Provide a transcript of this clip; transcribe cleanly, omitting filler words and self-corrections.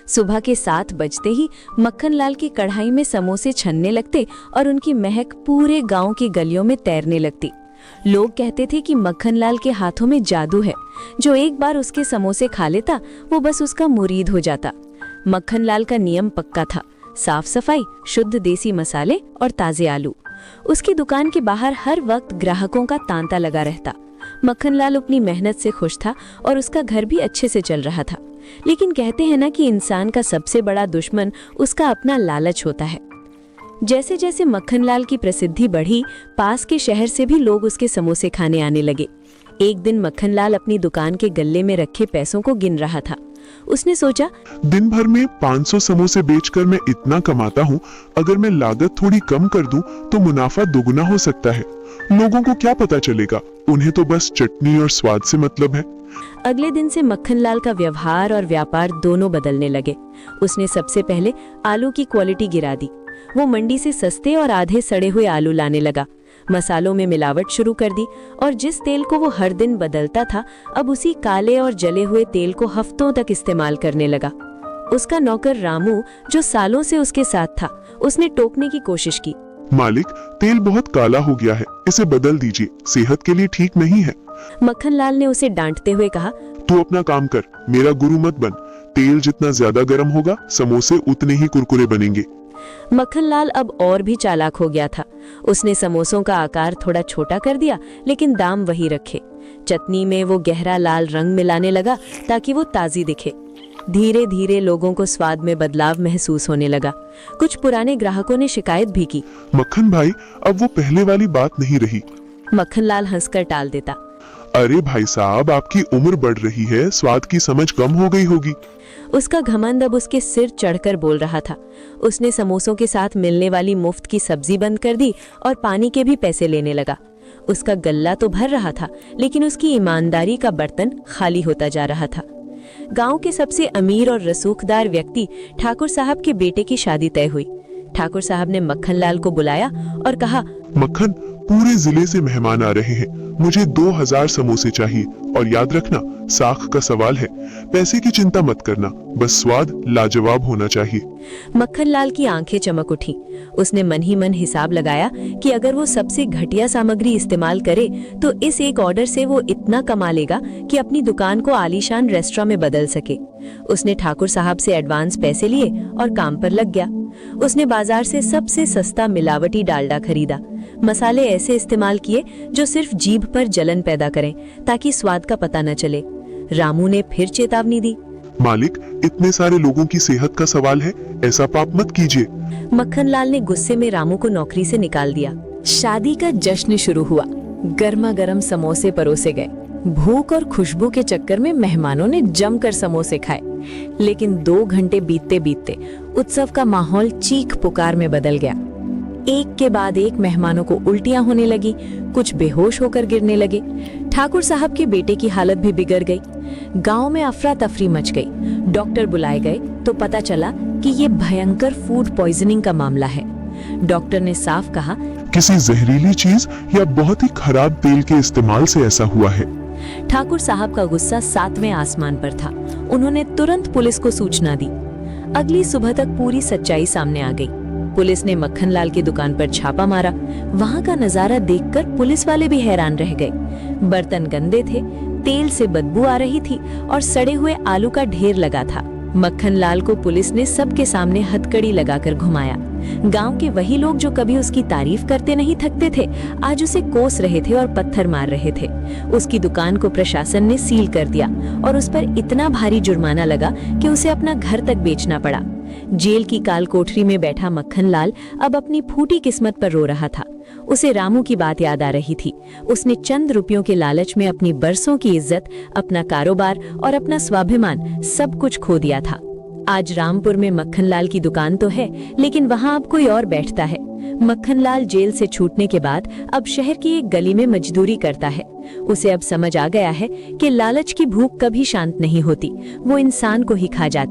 सुबह के 7 बजते ही मक्खनलाल की कढ़ाई में समोसे छनने लगते और उनकी महक पूरे गांव की गलियों में तैरने लगती। लोग कहते थे कि मक्खनलाल के हाथों में जादू है, जो एक बार उसके समोसे खा लेता वो बस उसका मुरीद हो जाता। मक्खनलाल का नियम पक्का था, साफ सफाई, शुद्ध देसी मसाले और ताजे आलू। उसकी दुकान के बाहर हर वक्त ग्राहकों का तांता लगा रहता। मक्खनलाल अपनी मेहनत से खुश था और उसका घर भी अच्छे से चल रहा था। लेकिन कहते हैं ना कि इंसान का सबसे बड़ा दुश्मन उसका अपना लालच होता है। जैसे जैसे मक्खनलाल की प्रसिद्धि बढ़ी, पास के शहर से भी लोग उसके समोसे खाने आने लगे। एक दिन मक्खनलाल अपनी दुकान के गल्ले में रखे पैसों को गिन रहा था। उसने सोचा, दिन भर में 500 समोसे बेचकर मैं इतना कमाता हूँ, अगर मैं लागत थोड़ी कम कर दूं तो मुनाफा दोगुना हो सकता है। लोगों को क्या पता चलेगा, उन्हें तो बस चटनी और स्वाद से मतलब है। अगले दिन से मक्खनलाल का व्यवहार और व्यापार दोनों बदलने लगे। उसने सबसे पहले आलू की क्वालिटी गिरा दी। वो मंडी से सस्ते और आधे सड़े हुए आलू लाने लगा। मसालों में मिलावट शुरू कर दी और जिस तेल को वो हर दिन बदलता था, अब उसी काले और जले हुए तेल को हफ्तों तक इस्तेमाल करने लगा। उसका नौकर रामू, जो सालों से उसके साथ था, उसने टोकने की कोशिश की। मालिक, तेल बहुत काला हो गया है, इसे बदल दीजिए, सेहत के लिए ठीक नहीं है। मक्खनलाल ने उसे डांटते हुए कहा, तू अपना काम कर, मेरा गुरु मत बन। तेल जितना ज्यादा गर्म होगा, समोसे उतने ही कुरकुरे बनेंगे। मक्खनलाल अब और भी चालाक हो गया था। उसने समोसों का आकार थोड़ा छोटा कर दिया, लेकिन दाम वही रखे। चटनी में वो गहरा लाल रंग मिलाने लगा ताकि वो ताजी दिखे। धीरे धीरे लोगों को स्वाद में बदलाव महसूस होने लगा। कुछ पुराने ग्राहकों ने शिकायत भी की। मक्खन भाई, अब वो पहले वाली बात नहीं रही। मक्खनलाल हंसकर टाल देता। अरे भाई साहब, आपकी उम्र बढ़ रही है, स्वाद की समझ कम हो गई होगी। उसका घमंड अब उसके सिर चढ़कर बोल रहा था। उसने समोसों के साथ मिलने वाली मुफ्त की सब्जी बंद कर दी और पानी के भी पैसे लेने लगा। उसका गल्ला तो भर रहा था, लेकिन उसकी ईमानदारी का बर्तन खाली होता जा रहा था। गांव के सबसे अमीर और रसूखदार व्यक्ति ठाकुर साहब के बेटे की शादी तय हुई। ठाकुर साहब ने मक्खनलाल को बुलाया और कहा, मक्खन, पूरे जिले से मेहमान आ रहे हैं, मुझे 2000 समोसे चाहिए। और याद रखना, साख का सवाल है, पैसे की चिंता मत करना, बस स्वाद लाजवाब होना चाहिए। मक्खनलाल की आंखें चमक उठी। उसने मन ही मन हिसाब लगाया कि अगर वो सबसे घटिया सामग्री इस्तेमाल करे तो इस एक ऑर्डर से वो इतना कमा लेगा कि अपनी दुकान को आलीशान रेस्टोरेंट में बदल सके। उसने ठाकुर साहब से एडवांस पैसे लिए और काम पर लग गया। उसने बाजार से सबसे सस्ता मिलावटी डालडा खरीदा। मसाले ऐसे इस्तेमाल किए जो सिर्फ जीभ पर जलन पैदा करें, ताकि स्वाद का पता न चले। रामू ने फिर चेतावनी दी, मालिक, इतने सारे लोगों की सेहत का सवाल है, ऐसा पाप मत कीजिए। मक्खनलाल ने गुस्से में रामू को नौकरी से निकाल दिया। शादी का जश्न शुरू हुआ। गर्मा गर्म समोसे परोसे गए। भूख और खुशबू के चक्कर में मेहमानों ने जमकर समोसे खाए। लेकिन 2 घंटे बीतते बीतते उत्सव का माहौल चीख पुकार में बदल गया। एक के बाद एक मेहमानों को उल्टियां होने लगी, कुछ बेहोश होकर गिरने लगे। ठाकुर साहब के बेटे की हालत भी बिगड़ गई। गांव में अफरा तफरी मच गई। डॉक्टर बुलाए गए तो पता चला कि ये भयंकर फूड पॉइजनिंग का मामला है। डॉक्टर ने साफ कहा, किसी जहरीली चीज या बहुत ही खराब तेल के इस्तेमाल से ऐसा हुआ है। ठाकुर साहब का गुस्सा 7वें आसमान पर था। उन्होंने तुरंत पुलिस को सूचना दी। अगली सुबह तक पूरी सच्चाई सामने आ गई। पुलिस ने मक्खनलाल की दुकान पर छापा मारा। वहां का नजारा देखकर पुलिस वाले भी हैरान रह गए। बर्तन गंदे थे, तेल से बदबू आ रही थी और सड़े हुए आलू का ढेर लगा था। मक्खनलाल को पुलिस ने सबके सामने हथकड़ी लगाकर घुमाया। गांव के वही लोग जो कभी उसकी तारीफ करते नहीं थकते थे, आज उसे कोस रहे थे और पत्थर मार रहे थे। उसकी दुकान को प्रशासन ने सील कर दिया और उस पर इतना भारी जुर्माना लगा कि उसे अपना घर तक बेचना पड़ा। जेल की काल कोठरी में बैठा मक्खनलाल अब अपनी फूटी किस्मत पर रो रहा था। उसे रामू की बात याद आ रही थी। उसने चंद रुपयों के लालच में अपनी बरसों की इज्जत, अपना कारोबार और अपना स्वाभिमान सब कुछ खो दिया था। आज रामपुर में मक्खनलाल की दुकान तो है, लेकिन वहां अब कोई और बैठता है। मक्खनलाल जेल से छूटने के बाद अब शहर की एक गली में मजदूरी करता है। उसे अब समझ आ गया है कि लालच की भूख कभी शांत नहीं होती, वो इंसान को ही खा जाती।